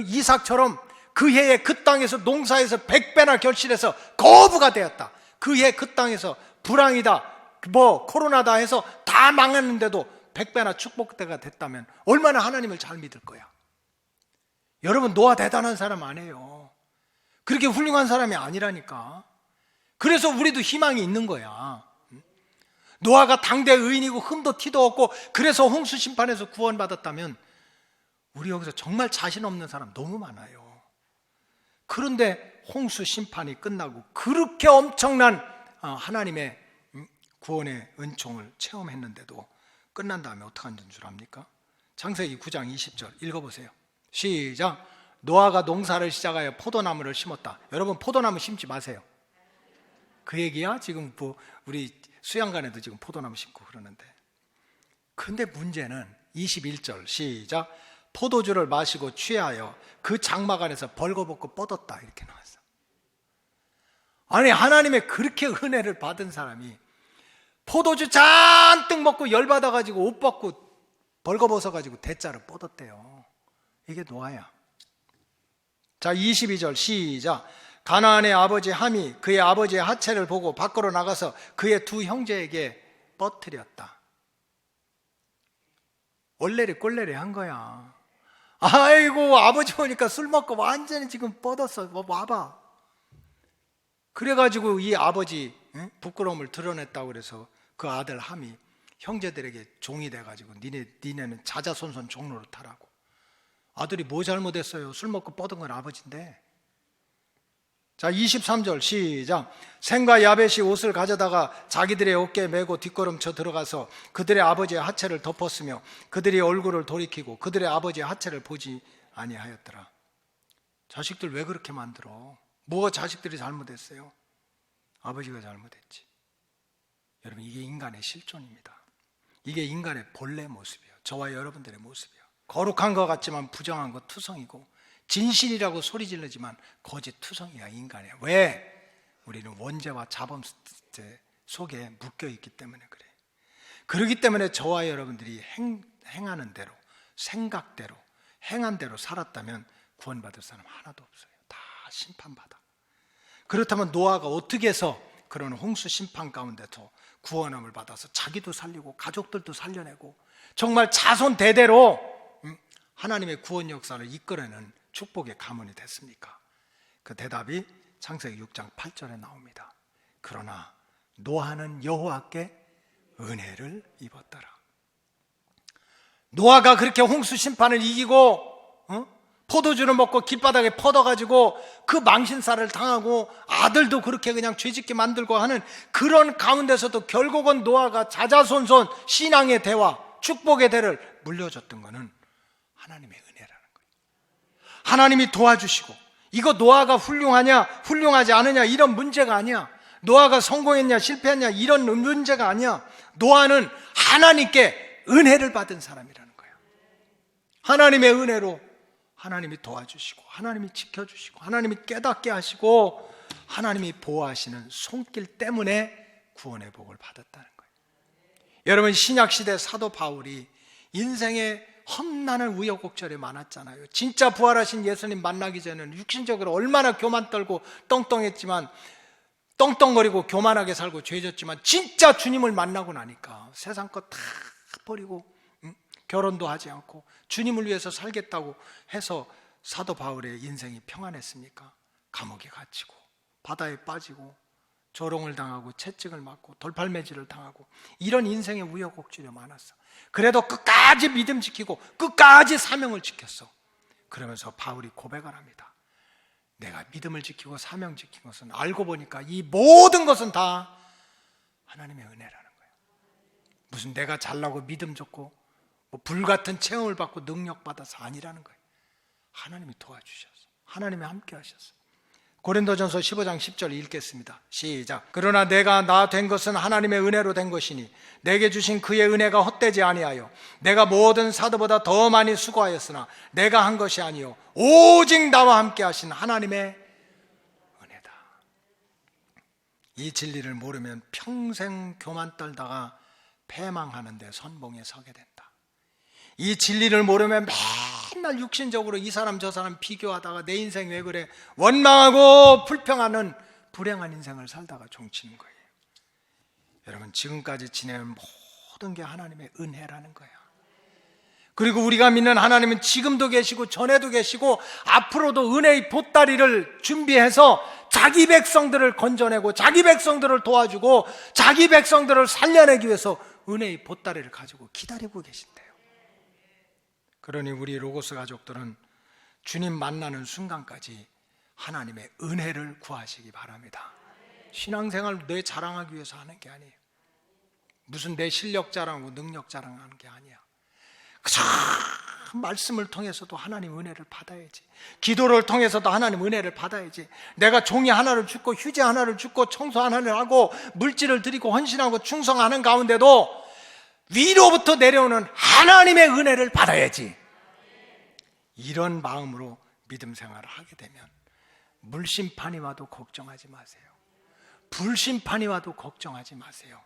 이삭처럼 그 해에 그 땅에서 농사에서 100배나 결실해서 거부가 되었다. 그 해 그 땅에서 불황이다, 코로나다 해서 다 망했는데도 100배나 축복대가 됐다면 얼마나 하나님을 잘 믿을 거야. 여러분, 노아 대단한 사람 아니에요. 그렇게 훌륭한 사람이 아니라니까. 그래서 우리도 희망이 있는 거야. 노아가 당대 의인이고 흠도 티도 없고 그래서 홍수 심판에서 구원받았다면 우리 여기서 정말 자신 없는 사람 너무 많아요. 그런데 홍수 심판이 끝나고 그렇게 엄청난 하나님의 구원의 은총을 체험했는데도 끝난 다음에 어떻게 하는 줄 압니까? 창세기 9장 20절 읽어보세요. 시작. 노아가 농사를 시작하여 포도나무를 심었다. 여러분, 포도나무 심지 마세요. 그 얘기야? 지금 우리 수양관에도 지금 포도나무 심고 그러는데. 근데 문제는 21절 시작. 포도주를 마시고 취하여 그 장막 안에서 벌거벗고 뻗었다. 이렇게 나왔어. 아니, 하나님의 그렇게 은혜를 받은 사람이 포도주 잔뜩 먹고 열받아가지고 옷 벗고 벌거벗어가지고 대자로 뻗었대요. 이게 노아야. 자, 22절 시작. 가나안의 아버지 함이 그의 아버지의 하체를 보고 밖으로 나가서 그의 두 형제에게 뻗뜨렸다. 얼레리 꼴레리 한 거야. 아이고, 아버지 보니까 술 먹고 완전히 지금 뻗었어. 와봐. 그래가지고 이 아버지 부끄러움을 드러냈다고 그래서 그 아들 함이 형제들에게 종이 돼가지고 니네는 자자손손 종로로 타라고. 아들이 뭐 잘못했어요? 술 먹고 뻗은 건 아버지인데. 자, 23절 시작. 셈과 야벳이 옷을 가져다가 자기들의 어깨에 메고 뒷걸음쳐 들어가서 그들의 아버지의 하체를 덮었으며 그들이 얼굴을 돌이키고 그들의 아버지의 하체를 보지 아니하였더라. 자식들 왜 그렇게 만들어? 뭐가 자식들이 잘못했어요? 아버지가 잘못했지. 여러분, 이게 인간의 실존입니다. 이게 인간의 본래 모습이에요. 저와 여러분들의 모습이에요. 거룩한 것 같지만 부정한 것 투성이고, 진실이라고 소리 지르지만 거짓 투성이야, 인간이야. 왜? 우리는 원죄와 자범 속에 묶여 있기 때문에 그래. 그렇기 때문에 저와 여러분들이 행하는 대로, 생각대로, 행한 대로 살았다면 구원받을 사람 하나도 없어요. 다 심판받아. 그렇다면 노아가 어떻게 해서 그런 홍수 심판 가운데서 구원함을 받아서 자기도 살리고 가족들도 살려내고 정말 자손 대대로 하나님의 구원 역사를 이끌어내는 축복의 가문이 됐습니까? 그 대답이 창세기 6장 8절에 나옵니다. 그러나 노아는 여호와께 은혜를 입었더라. 노아가 그렇게 홍수 심판을 이기고 포도주를 먹고 길바닥에 퍼져가지고 그 망신살을 당하고 아들도 그렇게 그냥 죄짓게 만들고 하는 그런 가운데서도 결국은 노아가 자자손손 신앙의 대화, 축복의 대를 물려줬던 것은 하나님의 은혜라는 거예요. 하나님이 도와주시고, 이거 노아가 훌륭하냐 훌륭하지 않으냐 이런 문제가 아니야. 노아가 성공했냐 실패했냐 이런 문제가 아니야. 노아는 하나님께 은혜를 받은 사람이라는 거예요. 하나님의 은혜로 하나님이 도와주시고, 하나님이 지켜주시고, 하나님이 깨닫게 하시고, 하나님이 보호하시는 손길 때문에 구원의 복을 받았다는 거예요. 여러분, 신약시대 사도 바울이 인생의 험난한 우여곡절이 많았잖아요. 진짜 부활하신 예수님 만나기 전에는 육신적으로 얼마나 교만 떨고 떵떵했지만, 떵떵거리고 교만하게 살고 죄졌지만, 진짜 주님을 만나고 나니까 세상 것 다 버리고 결혼도 하지 않고 주님을 위해서 살겠다고 해서 사도 바울의 인생이 평안했습니까? 감옥에 갇히고 바다에 빠지고 조롱을 당하고 채찍을 맞고 돌팔매질을 당하고 이런 인생의 우여곡절이 많았어. 그래도 끝까지 믿음 지키고 끝까지 사명을 지켰어. 그러면서 바울이 고백을 합니다. 내가 믿음을 지키고 사명 지킨 것은 알고 보니까 이 모든 것은 다 하나님의 은혜라는 거예요. 무슨 내가 잘나고 믿음 좋고 뭐 불같은 체험을 받고 능력 받아서 아니라는 거예요. 하나님이 도와주셨어. 하나님이 함께 하셨어. 고린도전서 15장 10절 읽겠습니다. 시작. 그러나 내가 나 된 것은 하나님의 은혜로 된 것이니 내게 주신 그의 은혜가 헛되지 아니하여 내가 모든 사도보다 더 많이 수고하였으나 내가 한 것이 아니요 오직 나와 함께 하신 하나님의 은혜다. 이 진리를 모르면 평생 교만 떨다가 패망하는데 선봉에 서게 된다. 이 진리를 모르면 맨날 육신적으로 이 사람 저 사람 비교하다가 내 인생 왜 그래 원망하고 불평하는 불행한 인생을 살다가 종치는 거예요. 여러분, 지금까지 지낸 모든 게 하나님의 은혜라는 거야. 그리고 우리가 믿는 하나님은 지금도 계시고 전에도 계시고 앞으로도 은혜의 보따리를 준비해서 자기 백성들을 건져내고 자기 백성들을 도와주고 자기 백성들을 살려내기 위해서 은혜의 보따리를 가지고 기다리고 계신대요. 그러니 우리 로고스 가족들은 주님 만나는 순간까지 하나님의 은혜를 구하시기 바랍니다. 신앙생활 내 자랑하기 위해서 하는 게 아니에요. 무슨 내 실력 자랑하고 능력 자랑하는 게 아니야. 그저 말씀을 통해서도 하나님 은혜를 받아야지. 기도를 통해서도 하나님 은혜를 받아야지. 내가 종이 하나를 줍고 휴지 하나를 줍고 청소 하나를 하고 물질을 드리고 헌신하고 충성하는 가운데도 위로부터 내려오는 하나님의 은혜를 받아야지. 이런 마음으로 믿음 생활을 하게 되면 물심판이 와도 걱정하지 마세요. 불심판이 와도 걱정하지 마세요.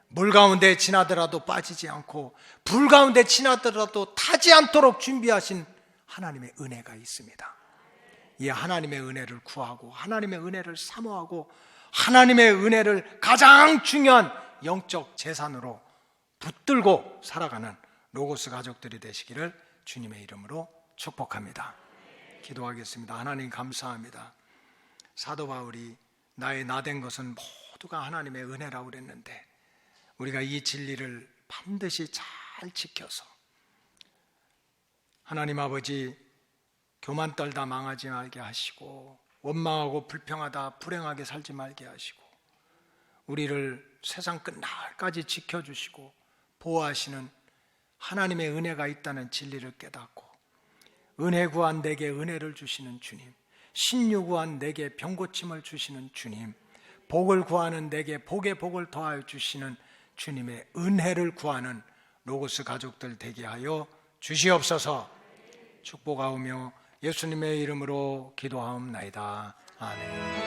물 가운데 지나더라도 빠지지 않고 불 가운데 지나더라도 타지 않도록 준비하신 하나님의 은혜가 있습니다. 이 하나님의 은혜를 구하고 하나님의 은혜를 사모하고 하나님의 은혜를 가장 중요한 영적 재산으로 붙들고 살아가는 로고스 가족들이 되시기를 주님의 이름으로 축복합니다. 기도하겠습니다. 하나님 감사합니다. 사도 바울이 나의 나된 것은 모두가 하나님의 은혜라고 그랬는데 우리가 이 진리를 반드시 잘 지켜서 하나님 아버지 교만 떨다 망하지 말게 하시고 원망하고 불평하다 불행하게 살지 말게 하시고 우리를 세상 끝날까지 지켜주시고 보호하시는 하나님의 은혜가 있다는 진리를 깨닫고 은혜 구한 내게 은혜를 주시는 주님, 신유 구한 내게 병고침을 주시는 주님, 복을 구하는 내게 복에 복을 더하여 주시는 주님의 은혜를 구하는 로고스 가족들 되게 하여 주시옵소서. 축복하오며 예수님의 이름으로 기도하옵나이다. 아멘.